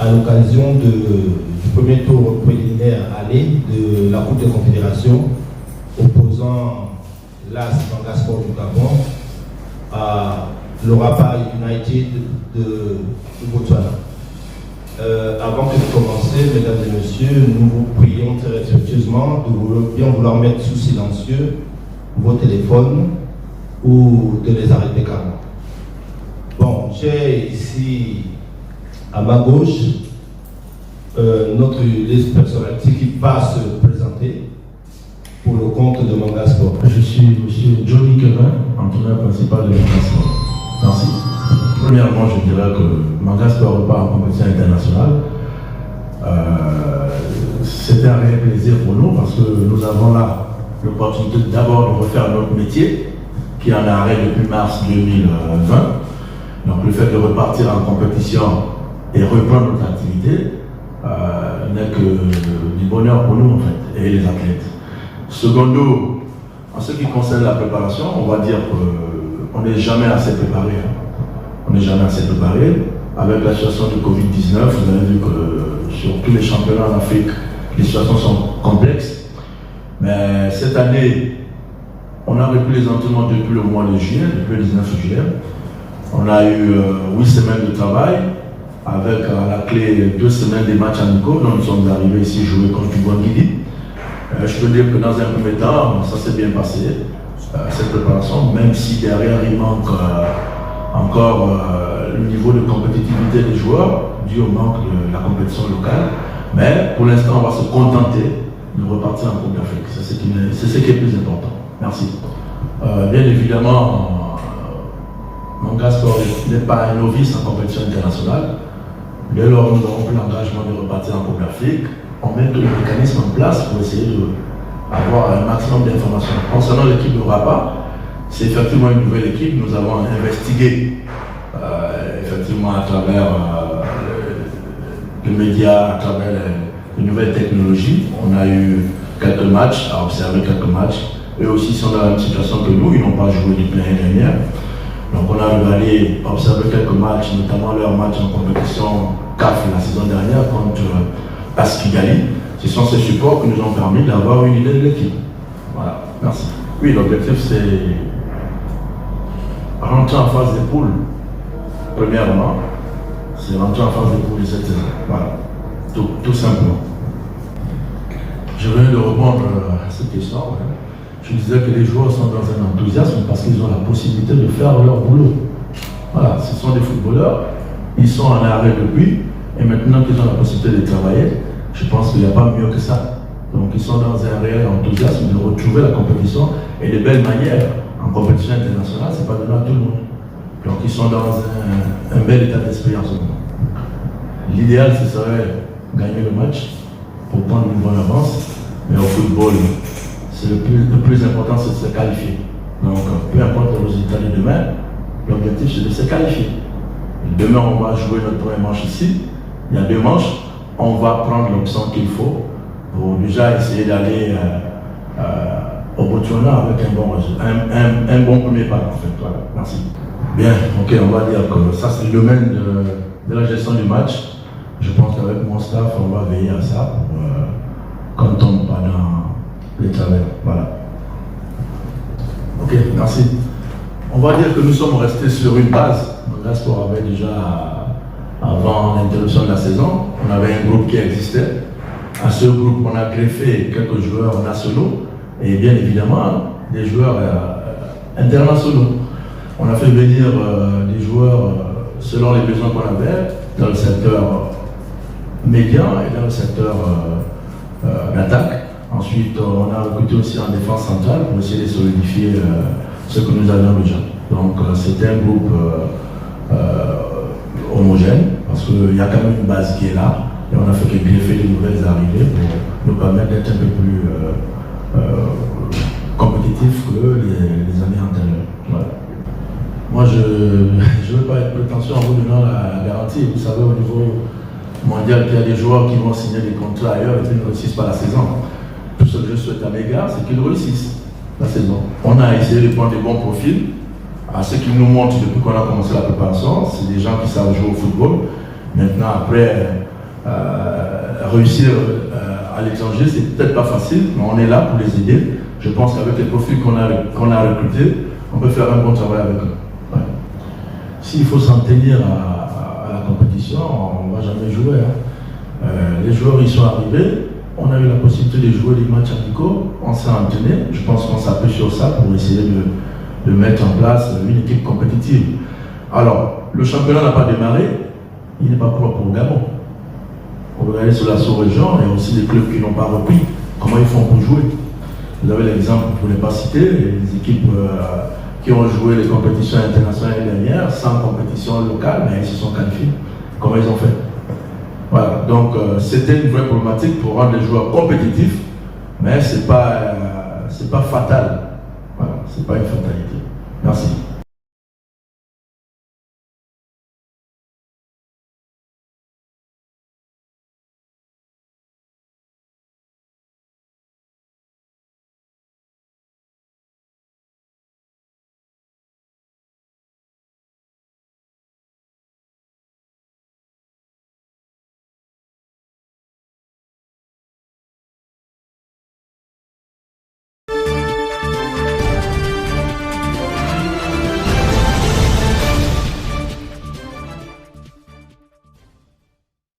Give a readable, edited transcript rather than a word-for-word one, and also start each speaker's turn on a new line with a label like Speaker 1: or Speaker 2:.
Speaker 1: à l'occasion du premier tour préliminaire aller de la Coupe des Confédérations opposant l'AS Manga Sport du Gabon à l'Orapa United de Botswana. Avant que de commencer, mesdames et messieurs, nous vous prions très respectueusement de bien vouloir mettre sous silencieux vos téléphones ou de les arrêter carrément. Bon, j'ai ici à ma gauche notre liste personnalité qui va se présenter pour le compte de Manga Sport.
Speaker 2: Je suis M. Johnny Kevin, entraîneur principal de Manga Sport. Merci. Premièrement, je dirais que Manga Sport repart en compétition internationale. C'était un réel plaisir pour nous parce que nous avons là l'opportunité d'abord de refaire notre métier qui est en arrêt depuis mars 2020. Donc le fait de repartir en compétition et reprendre notre activité n'est que du bonheur pour nous en fait, et les athlètes. Secondo, en ce qui concerne la préparation, on va dire qu'on n'est jamais assez préparé. On n'est jamais assez préparé. Avec la situation de Covid-19, vous avez vu que sur tous les championnats en Afrique, les situations sont complexes. Mais cette année, on a repris les entraînements depuis le mois de juillet, depuis le 19 juillet. On a eu 8 semaines de travail, avec à la clé 2 semaines des matchs amicaux, dont nous sommes arrivés ici jouer contre Guinée. Je peux dire que dans un premier temps, ça s'est bien passé, cette préparation, même si derrière il manque encore le niveau de compétitivité des joueurs, dû au manque de la compétition locale. Mais pour l'instant, on va se contenter de repartir en Coupe d'Afrique. C'est ce qui est le plus important. Merci. Bien évidemment, Manga Sport n'est pas un novice en compétition internationale. Dès lors, nous avons pris l'engagement de repartir en Coupe d'Afrique. On met tous les mécanismes en place pour essayer d'avoir un maximum d'informations. Concernant l'équipe de Rapa, c'est effectivement une nouvelle équipe. Nous avons investigué effectivement à travers les médias, à travers les nouvelles technologies. On a eu quelques matchs, à observer quelques matchs. Eux aussi sont dans la même situation que nous, ils n'ont pas joué depuis l'année dernière. Donc on a regardé, observé quelques matchs, notamment leur match en compétition CAF la saison dernière contre Askigali. Ce sont ces supports qui nous ont permis d'avoir une idée de l'équipe. Voilà, merci. Oui, l'objectif c'est rentrer en phase des poules. Premièrement, c'est rentrer en phase des poules de cette saison. Voilà, tout simplement. Je viens de répondre à cette question. Je disais que les joueurs sont dans un enthousiasme parce qu'ils ont la possibilité de faire leur boulot. Voilà, ce sont des footballeurs, ils sont en arrêt depuis, et maintenant qu'ils ont la possibilité de travailler, je pense qu'il n'y a pas mieux que ça. Donc ils sont dans un réel enthousiasme de retrouver la compétition et de belles manières. En compétition internationale, ce n'est pas donné à tout le monde. Donc ils sont dans un bel état d'esprit en ce moment. L'idéal, ce serait gagner le match pour prendre une bonne avance, mais au football, le plus important, c'est de se qualifier. Donc, peu importe le résultat de demain, l'objectif, c'est de se qualifier. Demain, on va jouer notre première manche ici. Il y a 2 manches. On va prendre l'option qu'il faut pour déjà essayer d'aller au Botswana avec un bon premier pas, en fait. Voilà. Merci. Bien, ok, on va dire que ça, c'est le domaine de la gestion du match. Je pense qu'avec mon staff, on va veiller à ça qu'on ne tombe pas dans les travers. Voilà. Ok, merci. On va dire que nous sommes restés sur une base. Manga Sport avait déjà, avant l'interruption de la saison, on avait un groupe qui existait. À ce groupe, on a greffé quelques joueurs nationaux et bien évidemment des joueurs internationaux. On a fait venir des joueurs selon les besoins qu'on avait dans le secteur médian et dans le secteur d'attaque. Ensuite, on a recruté aussi en défense centrale pour essayer de solidifier ce que nous avions déjà. Donc, c'était un groupe homogène, parce qu'il y a quand même une base qui est là, et on a fait que greffer de nouvelles arrivées pour nous permettre d'être un peu plus compétitifs que les années antérieures. Voilà. Moi, je ne veux pas être prétentieux en vous donnant la garantie. Vous savez, au niveau mondial, qu'il y a des joueurs qui vont signer des contrats ailleurs et qui ne réussissent pas la saison. Tout ce que je souhaite à mes gars, c'est qu'ils réussissent la saison. On a essayé de prendre des bons profils. À ce qu'ils nous montrent depuis qu'on a commencé la préparation, c'est des gens qui savent jouer au football. Maintenant, après, réussir à l'étranger, c'est peut-être pas facile, mais on est là pour les aider. Je pense qu'avec les profils qu'on a recrutés, on peut faire un bon travail avec eux. Ouais. S'il faut s'en tenir à la compétition, on ne va jamais jouer. Hein. Les joueurs, ils sont arrivés, on a eu la possibilité de jouer les matchs amicaux, on s'est entraîné. Je pense qu'on s'appuie sur ça pour essayer de mettre en place une équipe compétitive. Alors, le championnat n'a pas démarré, il n'est pas propre au Gabon. On va regarder sur la sous-région, il y a aussi des clubs qui n'ont pas repris. Comment ils font pour jouer? Vous avez l'exemple, vous ne pouvez pas citer, les équipes qui ont joué les compétitions internationales l'année dernière, sans compétition locale, mais ils se sont qualifiés. Comment ils ont fait? Voilà, donc c'était une vraie problématique pour rendre les joueurs compétitifs, mais ce n'est pas fatal. Voilà, ce n'est pas une fatalité. Merci.